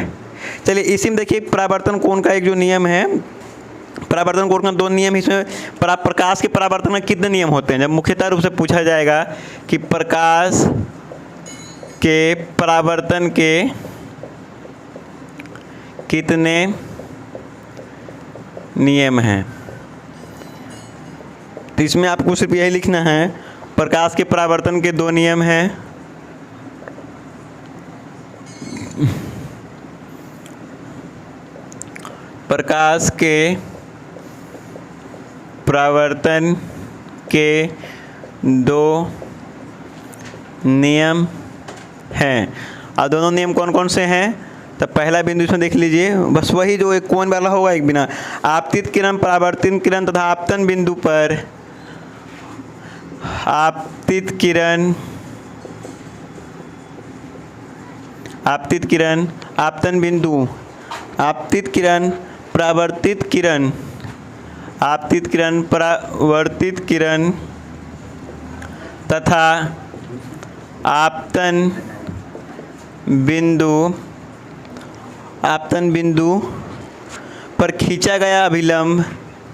चलिए इसी में देखिए परावर्तन कोण का एक जो नियम है, परावर्तन कोण का 2 नियम, इसमें प्रकाश के परावर्तन में कितने नियम होते हैं। जब मुख्यतः रूप से पूछा जाएगा कि प्रकाश के परावर्तन के कितने नियम हैं, तो इसमें आपको सिर्फ यही लिखना है, प्रकाश के परावर्तन के 2 नियम हैं। प्रकाश के परावर्तन के 2 नियम हैं। और दोनों नियम कौन कौन से हैं, तो पहला बिंदु इसमें देख लीजिए, बस वही जो एक कोण वाला होगा एक बिना, आपतित किरण, परावर्तित किरण तथा आपतन बिंदु पर आपतित किरण, आपतित किरण, आपतन बिंदु, आपतित किरण, परावर्तित किरण, आपतित किरण, परावर्तित किरण तथा आपतन बिंदु, आपतन बिंदु पर खींचा गया अभिलंब,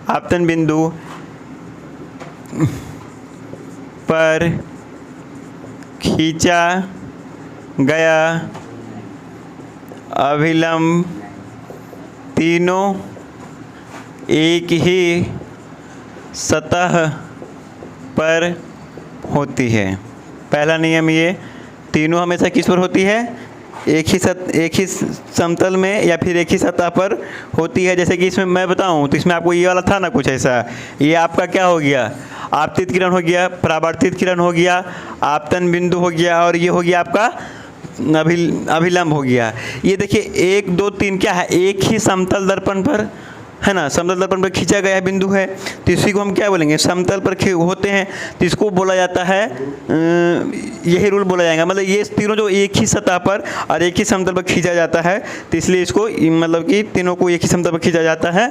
आपतन बिंदु पर खींचा गया अभिलंब तीनों एक ही सतह पर होती है। पहला नियम ये, तीनों हमेशा किस पर होती है, एक ही समतल में या फिर एक ही सतह पर होती है। जैसे कि इसमें मैं बताऊं तो इसमें आपको ये वाला था ना कुछ ऐसा, ये आपका क्या हो गया, आपतित किरण हो गया, परावर्तित किरण हो गया, आपतन बिंदु हो गया, और ये हो गया आपका अभिलंब हो गया। ये देखिए 1 2 3 क्या है, एक ही समतल दर्पण पर है ना, समतल दर्पण पर खींचा गया बिंदु है, तो इसी को हम क्या बोलेंगे, समतल पर होते हैं तो इसको बोला जाता है, यही रूल बोला जाएगा। मतलब ये तीनों जो एक ही सतह पर और एक ही समतल पर खींचा जाता है, तो इसलिए इसको मतलब कि तीनों को एक ही समतल पर खींचा जाता है।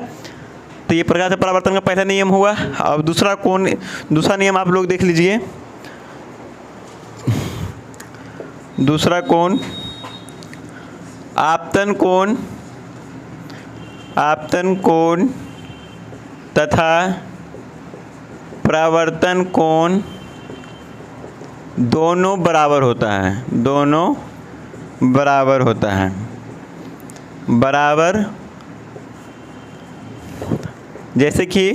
तो ये प्रकाश से परावर्तन का पहला नियम हुआ। अब दूसरा नियम आप लोग देख लीजिए। दूसरा कोण आपतन कोण, आपतन कोण तथा परावर्तन कोण दोनों बराबर होता है, दोनों बराबर होता है, बराबर। जैसे कि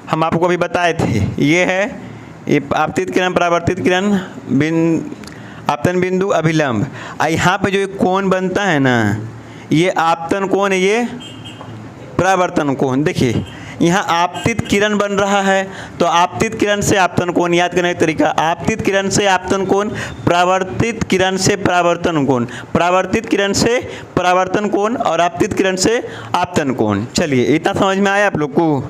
हम आपको अभी बताए थे, ये है ये आपतित किरण, परावर्तित किरण, आपतन बिंदु, अभिलंब। यहाँ पे जो एक कोण बनता है ना, ये आपतन कोण है, ये परावर्तन कोण। देखिए यहाँ आपतित किरण बन रहा है, तो आपतित किरण से आपतन कोण, याद करने का तरीका, आपतित किरण से आपतन कोण, परावर्तित किरण से परावर्तन कोण, परावर्तित किरण से परावर्तन कोण और आपतित किरण से आपतन कोण। चलिए इतना समझ में आया आप लोग को,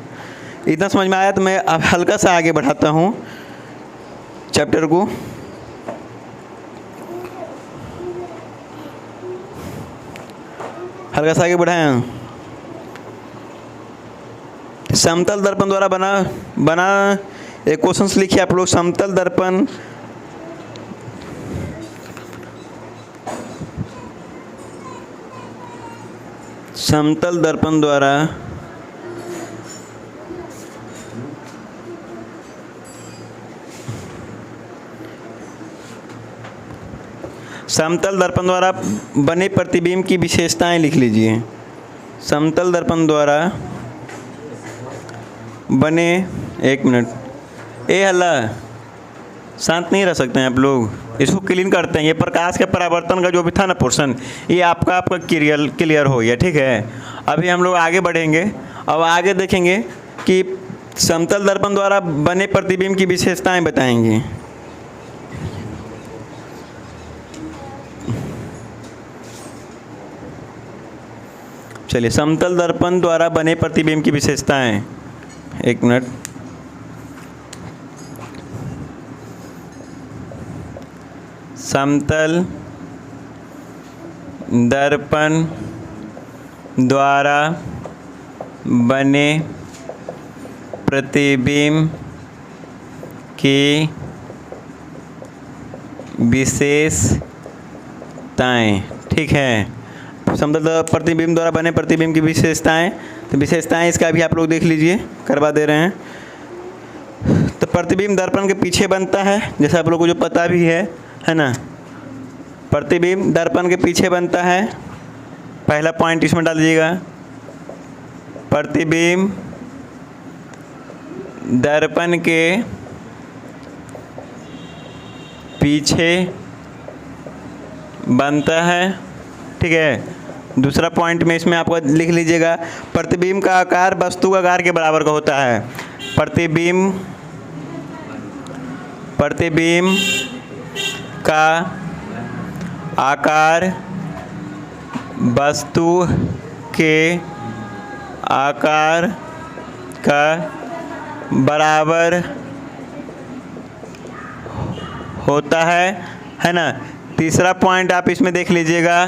इतना समझ में आया तो मैं अब हल्का सा आगे बढ़ाता हूँ चैप्टर को। हल्का सा आगे बढ़ाएं। समतल दर्पण द्वारा बना एक क्वेश्चन लिखिए आप लोग। समतल दर्पण द्वारा समतल दर्पण द्वारा बने प्रतिबिंब की विशेषताएं लिख लीजिए। समतल दर्पण द्वारा बने, एक मिनट, ए हल्ला, शांत नहीं रह सकते हैं आप लोग, इसको क्लीन करते हैं। ये प्रकाश के परावर्तन का जो भी था ना पोर्शन, ये आपका क्लियर हो गया, ठीक है। अभी हम लोग आगे बढ़ेंगे। अब आगे देखेंगे कि समतल दर्पण द्वारा बने प्रतिबिंब की विशेषताएं बताएंगे। चलिए, समतल दर्पण द्वारा बने प्रतिबिंब की विशेषताएं, एक मिनट। समतल दर्पण द्वारा बने प्रतिबिंब की विशेषताएं, ठीक है। समतल प्रतिबिंब द्वारा बने प्रतिबिंब की विशेषताएं, तो विशेषताएं इसका भी आप लोग देख लीजिए, करवा दे रहे हैं। तो प्रतिबिंब दर्पण के पीछे बनता है, जैसे आप लोग को जो पता भी है ना। प्रतिबिंब दर्पण के पीछे बनता है, पहला पॉइंट इसमें डाल दीजिएगा। प्रतिबिंब दर्पण के पीछे बनता है, ठीक है। दूसरा पॉइंट में इसमें आपको लिख लीजिएगा, प्रतिबिंब का आकार वस्तु का आकार के बराबर का होता है। प्रतिबिंब का आकार वस्तु के आकार का बराबर होता है ना। तीसरा पॉइंट आप इसमें देख लीजिएगा।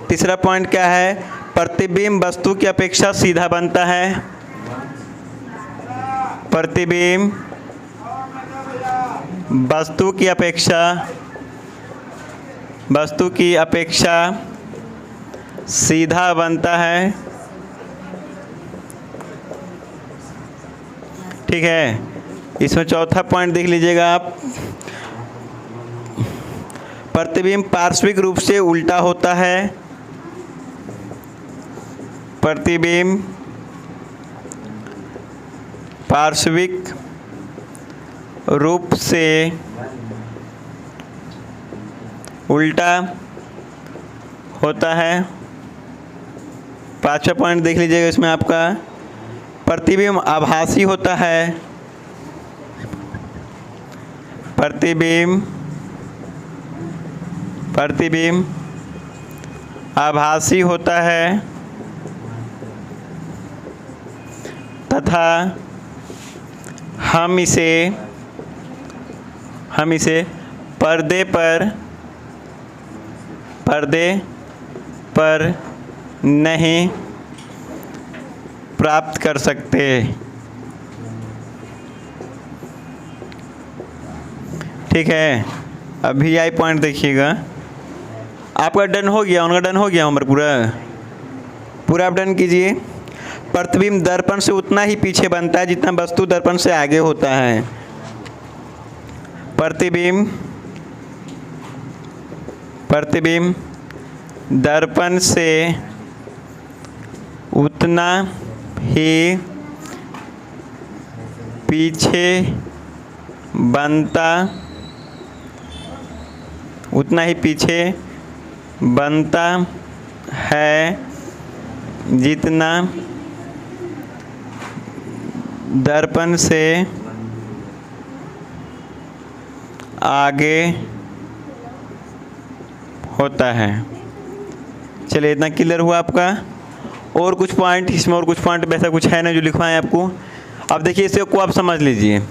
तीसरा पॉइंट क्या है, प्रतिबिंब वस्तु की अपेक्षा सीधा बनता है। प्रतिबिंब वस्तु की अपेक्षा सीधा बनता है, ठीक है। इसमें चौथा पॉइंट देख लीजिएगा आप, प्रतिबिंब पार्श्विक रूप से उल्टा होता है। प्रतिबिंब पार्श्विक रूप से उल्टा होता है। पांचवा पॉइंट देख लीजिएगा इसमें आपका, प्रतिबिंब आभासी होता है। प्रतिबिंब आभासी होता है तथा हम इसे पर्दे पर नहीं प्राप्त कर सकते, ठीक है। अभी आई पॉइंट देखिएगा, आपका डन हो गया, उनका डन हो गया होमवर्क पूरा आप डन कीजिए। प्रतिबिंब दर्पण से उतना ही पीछे बनता है जितना वस्तु दर्पण से आगे होता है। प्रतिबिंब दर्पण से उतना ही पीछे बनता है जितना दर्पण से आगे होता है। चलिए, इतना क्लियर हुआ आपका। और कुछ पॉइंट इसमें, और कुछ पॉइंट वैसा कुछ है ना जो लिखवाएं आपको। अब देखिए, इसे को आप समझ लीजिए।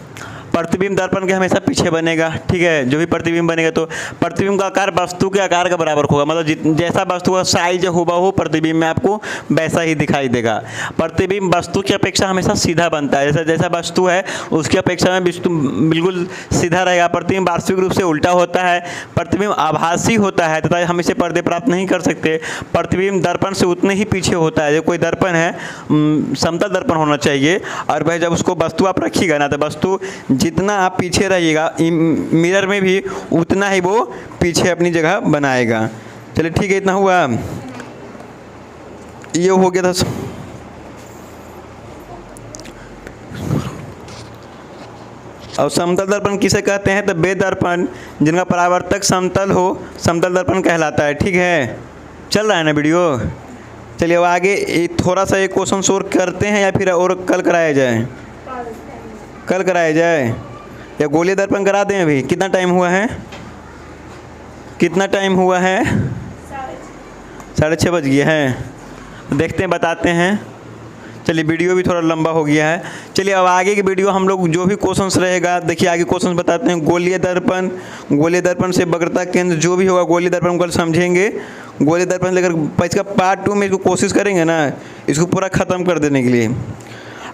प्रतिबिंब दर्पण के हमेशा पीछे बनेगा, ठीक है। जो भी प्रतिबिंब बनेगा तो प्रतिबिंब का आकार वस्तु के आकार के बराबर होगा, मतलब जैसा वस्तु का साइज हुबहू प्रतिबिंब में आपको वैसा ही दिखाई देगा। प्रतिबिंब वस्तु की अपेक्षा हमेशा सीधा बनता है, जैसा वस्तु है उसकी अपेक्षा में वस्तु बिल्कुल सीधा रहेगा। प्रतिबिंब वास्तविक रूप से उल्टा होता है। प्रतिबिंब आभासी होता है तथा हम इसे पर्दे प्राप्त नहीं कर सकते। प्रतिबिंब दर्पण से उतने ही पीछे होता है। जो कोई दर्पण है समतल दर्पण होना चाहिए, और वह जब उसको वस्तु आप रखिएगा ना, तो वस्तु जितना आप पीछे रहिएगा मिरर में भी उतना ही वो पीछे अपनी जगह बनाएगा। चलिए, ठीक है, इतना हुआ। ये हो गया था। और समतल दर्पण किसे कहते हैं? तो वे दर्पण जिनका परावर्तक समतल हो, समतल दर्पण कहलाता है। ठीक है, चल रहा है ना वीडियो? चलिए अब आगे थोड़ा सा एक क्वेश्चन सोल्व करते हैं या फिर और कल कराया जाए? कल कराया जाए या गोलीय दर्पण करा दें? अभी कितना टाइम हुआ है? कितना टाइम हुआ है? 6:30 बज गया है। देखते हैं, बताते हैं। चलिए वीडियो भी थोड़ा लंबा हो गया है। चलिए अब आगे की वीडियो हम लोग जो भी क्वेश्चंस रहेगा, देखिए आगे क्वेश्चंस बताते हैं। गोलीय दर्पण, गोलीय दर्पण से वक्रता केंद्र जो भी होगा गोलीय दर्पण कल समझेंगे। गोलीय दर्पण लेकर इसका पार्ट 2 में इसको कोशिश करेंगे ना इसको पूरा ख़त्म कर देने के लिए।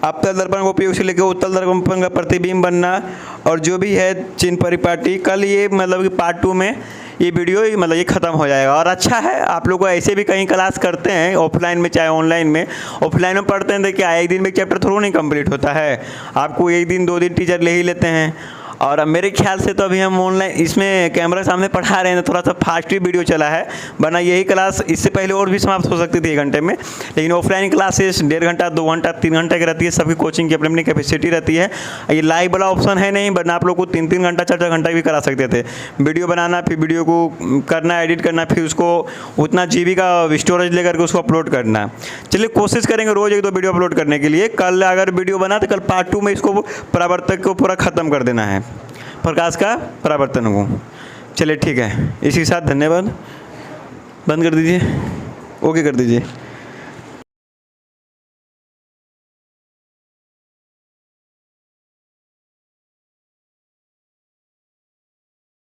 अवतल दर्पण का उपयोग से लेकर उत्तल दर्पण का प्रतिबिंब बनना और जो भी है चिन्ह परिपाटी, कल ये मतलब कि पार्ट 2 में ये वीडियो मतलब ये ख़त्म हो जाएगा। और अच्छा है आप लोग को ऐसे भी कहीं क्लास करते हैं ऑफलाइन में चाहे ऑनलाइन में। ऑफलाइन में पढ़ते हैं देखिए एक दिन में चैप्टर थोड़ा नहीं कंप्लीट होता है, आपको एक दिन 2 दिन टीचर ले ही लेते हैं। और अब मेरे ख्याल से तो अभी हम ऑनलाइन इसमें कैमरा सामने पढ़ा रहे हैं, थोड़ा सा फास्ट ही वीडियो चला है, वरना यही क्लास इससे पहले और भी समाप्त हो सकती थी 1 घंटे में। लेकिन ऑफलाइन क्लासेस 1.5 घंटा 2 घंटा 3 घंटे की रहती है, सबकी कोचिंग की अपनी अपनी कैपेसिटी रहती है। ये लाइव वाला ऑप्शन है नहीं, वरना आप लोग को 3-3 घंटा 4-4 घंटा भी करा सकते थे। वीडियो बनाना, फिर वीडियो को करना, एडिट करना, फिर उसको उतना GB का स्टोरेज लेकर के उसको अपलोड करना। चलिए कोशिश करेंगे रोज़ 1-2 वीडियो अपलोड करने के लिए। कल अगर वीडियो बना तो कल पार्ट 2 में इसको परावर्तक को पूरा ख़त्म कर देना है, प्रकाश का परावर्तन को। चलिए ठीक है, इसी के साथ धन्यवाद। बंद कर दीजिए, ओके कर दीजिए।